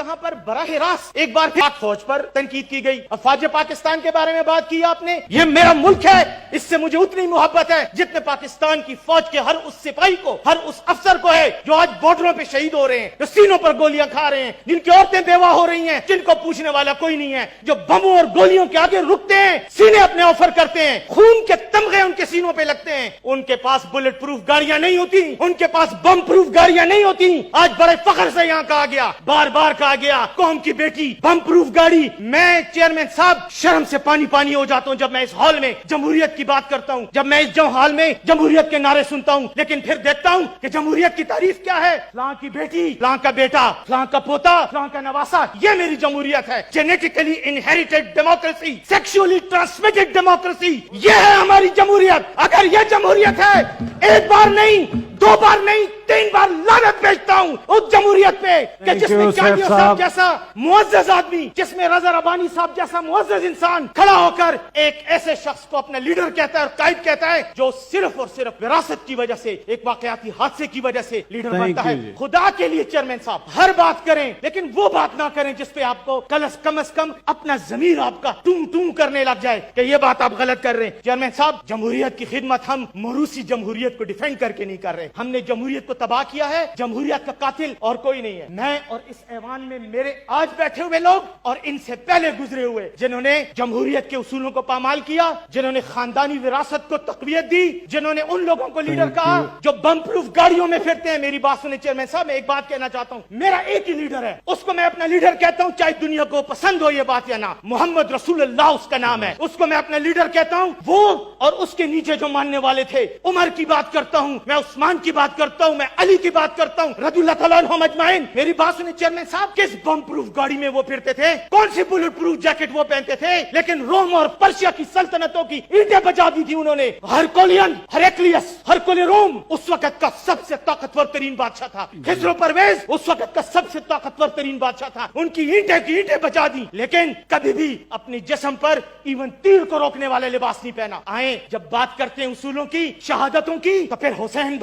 یہاں پر براہ راست ایک بار پاک فوج پر تنقید کی گئی، افواج پاکستان کے بارے میں بات کی آپ نے. یہ میرا ملک ہے، اس سے مجھے اتنی محبت ہے جتنے پاکستان کی فوج کے ہر اس سپاہی کو، ہر اس افسر کو ہے جو آج بارڈروں پہ شہید ہو رہے ہیں، جو سینوں پر گولیاں کھا رہے ہیں، جن کی عورتیں بیوہ ہو رہی ہیں، جن کو پوچھنے والا کوئی نہیں ہے، جو بموں اور گولیوں کے آگے رکتے ہیں، سینے اپنے آفر کرتے ہیں، خون کے تمغے ان کے سینوں پہ لگتے ہیں. ان کے پاس بلٹ پروف گاڑیاں نہیں ہوتی، ان کے پاس بم پروف گاڑیاں نہیں ہوتی. آج بڑے فخر سے یہاں کہا گیا، بار بار کہا گیا، قوم کی بیٹی بم پروف گاڑی. میں چیئرمین صاحب شرم سے پانی پانی ہو جاتا ہوں جب میں اس ہال میں جمہوریت کی بات کرتا ہوں، جب میں اس ہال میں جمہوریت کے نعرے سنتا ہوں، لیکن پھر دیکھتا ہوں کہ جمہوریت کی تعریف کیا ہے، فلاں کی بیٹی، فلاں کا بیٹا، فلاں کا پوتا، فلاں کا نواسا. یہ میری جمہوریت ہے، genetically inherited democracy, sexually transmitted democracy. یہ ہے ہماری جمہوریت. اگر یہ جمہوریت ہے، ایک بار نہیں، دو بار نہیں، 3 بار لعنت بھیجتا ہوں اس جمہوریت پہ کہ جس میں چاندیو صاحب جیسا معزز آدمی، جس میں رضا ربانی صاحب جیسا معزز انسان کھڑا ہو کر ایک ایسے شخص کو اپنا لیڈر کہتا ہے اور قائد کہتا ہے جو صرف اور صرف وراثت کی وجہ سے، ایک واقعاتی حادثے کی وجہ سے لیڈر بنتا ہے. خدا کے لیے چیئرمین صاحب ہر بات کریں، لیکن وہ بات نہ کریں جس پہ آپ کو کم از کم اپنا ضمیر آپ کا ٹون ٹون کرنے لگ جائے کہ یہ بات آپ غلط کر رہے ہیں. چیئرمین صاحب جمہوریت کی خدمت ہم موروثی جمہوریت کو ڈیفینڈ کر کے نہیں کر رہے، ہم نے جمہوریت کو تباہ کیا ہے. جمہوریت کا قاتل اور کوئی نہیں ہے. میں اور اس ایوان میں میرے آج بیٹھے ہوئے لوگ اور ان سے پہلے گزرے ہوئے جنہوں نے جمہوریت کے اصولوں کو پامال کیا، جنہوں نے خاندانی وراثت کو تقویت دی، جنہوں نے ان لوگوں کو لیڈر کہا جو بم پروف گاڑیوں میں پھرتے ہیں. میری بات سنیں چیئرمین صاحب، میں ایک بات کہنا چاہتا ہوں، میرا ایک ہی لیڈر ہے، اس کو میں اپنا لیڈر کہتا ہوں چاہے دنیا کو پسند ہو یہ بات یا نہ. محمد رسول اللہ اس کا نام ہے، اس کو میں اپنا لیڈر کہتا ہوں. وہ اور اس کے نیچے جو ماننے والے تھے، عمر کی بات کرتا ہوں میں، عثمان کی بات کرتا ہوں میں، علی کی بات کرتا ہوں رضی اللہ تعالیٰ عنہم اجمعین. میری بات سنیں چیئرمین صاحب، کس بم پروف گاڑی میں وہ پھرتے تھے، کون سی بلٹ پروف جیکٹ وہ پہنتے تھے، لیکن روم اور پرشیا کی سلطنتوں کی اینٹیں بجا دی تھی انہوں نے. ہرکولین، ہریکلیس، ہرکول روم اس وقت کا سب سے طاقتور ترین بادشاہ تھا. خسرو پرویز اس وقت کا سب سے طاقتور ترین بادشاہ تھا. ان کی اینٹیں بجا دی، لیکن کبھی بھی اپنی جسم پر ایون تیر کو روکنے والے لباس نہیں پہنا. آئیں جب بات کرتے ہیں اصولوں کی، شہادتوں کی، تو پھر حسین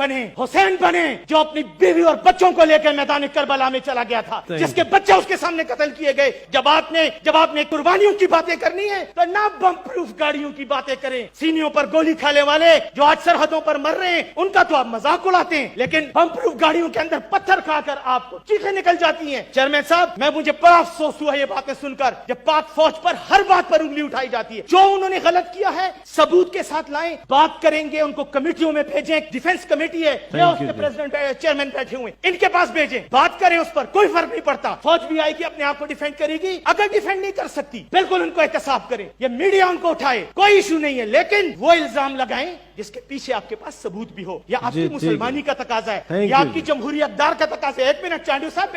بنے جو اپنی بیوی اور بچوں کو لے کے میدان کربلا میں چلا گیا تھا، جس کے بچے اس کے سامنے قتل کیے گئے. جب آپ نے قربانیوں کی باتیں کرنی ہے تو نہ بم پروف گاڑیوں کی باتیں کریں. سینیوں پر گولی کھانے والے جو آج سرحدوں پر مر رہے ہیں ان کا تو آپ مذاق اڑاتے ہیں، لیکن بم پروف گاڑیوں کے اندر پتھر کھا کر آپ کو چیخیں نکل جاتی ہیں. چیئرمین صاحب مجھے بڑا افسوس ہوا یہ باتیں سن کر، جب پاک فوج پر ہر بات پر انگلی اٹھائی جاتی ہے. جو انہوں نے غلط کیا ہے ثبوت کے ساتھ لائیں، بات کریں گے، ان کو کمیٹیوں میں بھیجیں. ڈیفنس کمیٹی ہے، اس کے پریزیڈنٹ چیئرمین بیٹھے ہوئے، ان کے پاس بھیجیں، بات کریں، اس پر کوئی فرق نہیں پڑتا. فوج بھی آئے گی، اپنے آپ کو ڈیفینڈ کرے گی. اگر ڈیفینڈ نہیں کر سکتی بالکل ان کو احتساب کریں، یہ میڈیا ان کو اٹھائے، کوئی ایشو نہیں ہے، لیکن وہ الزام لگائیں جس کے پیچھے آپ کے پاس ثبوت بھی ہو. یا آپ کی مسلمانی کا تقاضا ہے، یا آپ کی جمہوریت دار کا تقاضا ہے. ایک منٹ چانڈیو صاحب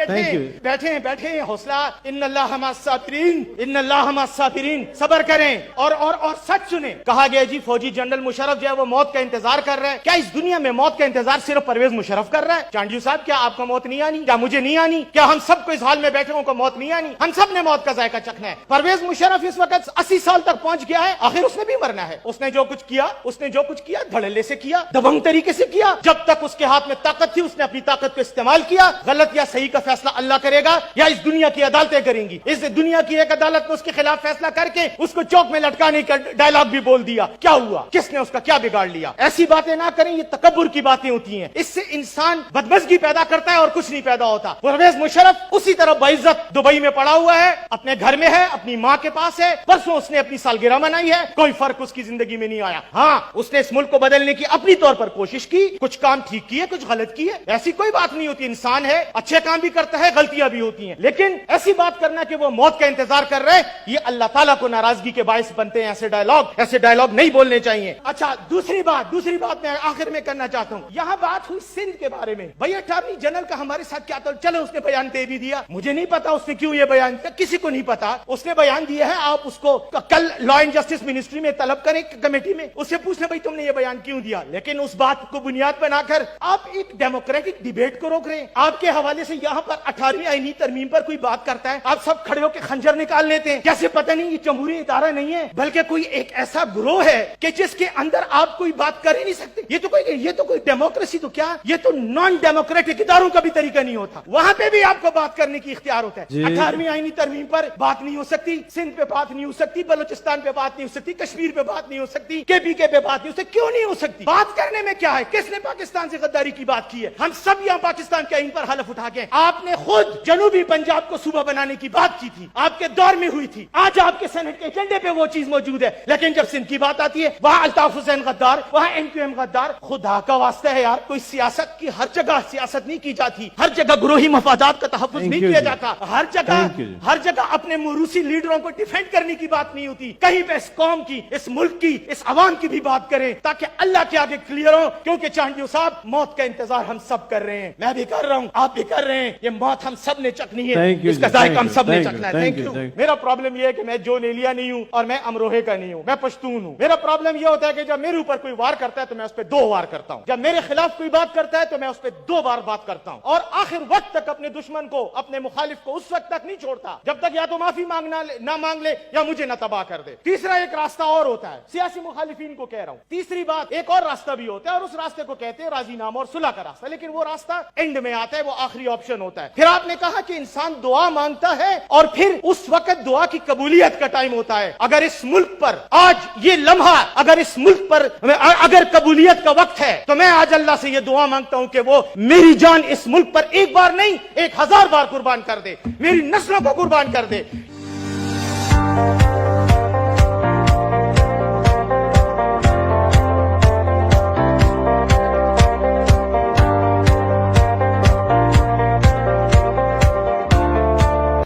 بیٹھے ہیں، حوصلہ. ان اللہ مع الصابرین، ان اللہ مع الصابرین، صبر کریں اور سچ سنیں. کہا گیا جی فوجی جنرل مشرف جو ہے وہ موت کا انتظار کر رہا ہے. کیا اس دنیا میں موت کا انتظار صرف پرویز مشرف کر رہا ہے؟ چانڈیو صاحب کیا آپ کو موت نہیں آنی؟ کیا مجھے نہیں آنی؟ کیا ہم سب کو اس حال میں بیٹھے ہوں کو موت نہیں آنی؟ ہم سب نے موت کا ذائقہ چکھنا ہے. پرویز مشرف اس وقت 80 سال تک پہنچ گیا ہے، آخر اس نے بھی مرنا ہے. اس نے جو کچھ کیا دھڑلے سے کیا، دبنگ طریقے سے کیا. جب تک اس کے ہاتھ میں طاقت تھی اس نے اپنی طاقت کو استعمال کیا. غلط یا صحیح کا فیصلہ اللہ کرے گا یا اس دنیا کی عدالتیں کریں گی. اس دنیا کی ایک عدالت نے اس کے خلاف فیصلہ کر کے اس کو چوک میں لٹکانے کا ڈائلاگ بھی بول دیا. کیا ہوا؟ کس نے اس کا کیا بگاڑ لیا؟ ایسی باتیں نہ کریں، یہ تکبر کی باتیں ہوتی ہیں. اس سے انسان بدمزگی پیدا کرتا ہے اور کچھ نہیں پیدا ہوتا. پرویز مشرف اسی طرح باعزت دبئی میں پڑا ہوا ہے، اپنے گھر میں ہے، اپنی ماں کے پاس ہے. پرسوں اس نے اپنی سالگرہ منائی ہے، کوئی فرق اس کی زندگی میں نہیں آیا. ہاں اس نے اس ملک کو بدلنے کی اپنی طور پر کوشش کی، کچھ کام ٹھیک کیے، کچھ غلط کیے. ایسی کوئی بات نہیں ہوتی، انسان ہے، اچھے کام بھی کرتا ہے، غلطیاں بھی ہوتی ہیں. لیکن ایسی بات کرنا کہ وہ موت کا انتظار کر رہے، یہ اللہ تعالیٰ کو ناراضگی کے باعث بنتے ہیں. ایسے ڈائلاگ نہیں بولنے چاہیے. اچھا دوسری بات میں آخر میں کرنا چاہتا ہوں. یہاں بات ہوئی سندھ کے بارے میں. بھائی اٹارنی جنرل کا ہمارے ساتھ کیا چلو اس نے بیان دے بھی دیا، مجھے نہیں پتا اس نے کیوں یہ بیان دیا، کسی کو نہیں پتا. اس نے بیان دیا ہے، آپ اس کو کل لا اینڈ جسٹس منسٹری میں طلب کریں کمیٹی میں، اس سے پوچھنا بھائی تم نے یہ بیان کیوں دیا. لیکن اس بات کو بنیاد بنا کر آپ ایک ڈیموکریٹک ڈیبیٹ کو روک رہے ہیں. آپ کے حوالے سے یہاں پر 18ویں آئینی ترمیم پر کوئی بات کرتا ہے، آپ سب کھڑے ہو کے خنجر نکال لیتے ہیں. جیسے پتہ نہیں یہ جمہوری ادارہ نہیں ہے بلکہ کوئی ایک ایسا گروہ ہے کہ جس کے اندر آپ کوئی بات کر ہی نہیں سکتے. یہ تو کوئی ڈیموکریسی تو کیا، یہ یہ تو نان ڈیموکریٹک اداروں کا بھی طریقہ نہیں ہوتا. وہاں پہ بھی آپ کو بات کرنے کی اختیار ہوتا ہے. 18ویں آئینی ترمیم پر بات نہیں ہو سکتی, سندھ پہ بات نہیں ہو سکتی, بلوچستان پہ بات نہیں ہو سکتی, کشمیر پہ بات نہیں ہو سکتی, KPK پہ بات نہیں ہو سکتی. کیوں نہیں ہو سکتی؟ بات کرنے میں کیا ہے؟ کس نے پاکستان سے غداری کی بات کی ہے؟ ہم سب یہاں پاکستان کے آئین پر حلف اٹھا کے, آپ نے خود جنوبی پنجاب کو صوبہ بنانے کی بات کی تھی, آپ کے دور میں ہوئی تھی. آج آپ کے سینٹ کے ایجنڈے پہ وہ چیز موجود ہے, لیکن جب سندھ کی بات آتی ہے وہاں الطاف حسین غدار, وہاں MQM غدار. خدا کا واسطہ ہے یار, کوئی سیاست کی ہر جگہ سیاست نہیں کی جاتی, ہر جگہ گروہی مفادات کا تحفظ نہیں کیا جاتا, ہر جگہ اپنے موروثی لیڈروں کو ڈیفینڈ کرنے کی بات نہیں ہوتی. کہیں پہ اس قوم کی, اس ملک کی, اس عوام کی بھی بات کریں تاکہ اللہ کے آگے کلیئر ہو. کیونکہ چانڈیو صاحب, موت کا انتظار ہم سب کر رہے ہیں, میں بھی کر رہا ہوں, آپ بھی کر رہے ہیں. یہ موت ہم سب نے چکھنی ہے, اس کا ذائقہ ہم سب نے چکھنا ہے. Thank you. میرا پرابلم یہ ہے کہ میں جو لیلیا نہیں ہوں اور میں امروہے کا نہیں ہوں, میں پشتون ہوں. میرا پرابلم یہ ہوتا ہے کہ جب میرے اوپر کوئی وار کرتا ہے تو میں اس پہ 2 وار کرتا ہوں, جب میرے خلاف کوئی بات کرتا ہے تو میں اس پہ 2 بار بات کرتا ہوں, اور آخر وقت تک اپنے دشمن کو, اپنے مخالف کو اس وقت تک نہیں چھوڑتا جب تک یا تو معافی نہ مانگ لے یا مجھے نہ تباہ کر دے. تیسرا ایک راستہ اور ہوتا ہے, سیاسی مخالفین کو کہہ رہا ہوں, تیسری بات, ایک اور راستہ بھی ہوتا ہے اور اس راستے کو کہتے ہیں راضی نامہ اور صلح کا راستہ, لیکن وہ راستہ اینڈ میں آتا ہے, وہ آخری آپشن ہوتا ہے. پھر آپ نے کہا کہ انسان دعا مانگتا ہے اور پھر اس وقت دعا کی قبولیت کا ٹائم ہوتا ہے. اگر اس ملک پر آج یہ لمحہ, اگر اس ملک پر اگر قبولیت کا وقت ہے تو میں آج اللہ سے یہ دعا مانگتا ہوں کہ وہ میری جان اس ملک پر ایک بار نہیں 1000 بار قربان کر دے, میری نسلوں کو قربان کر دے.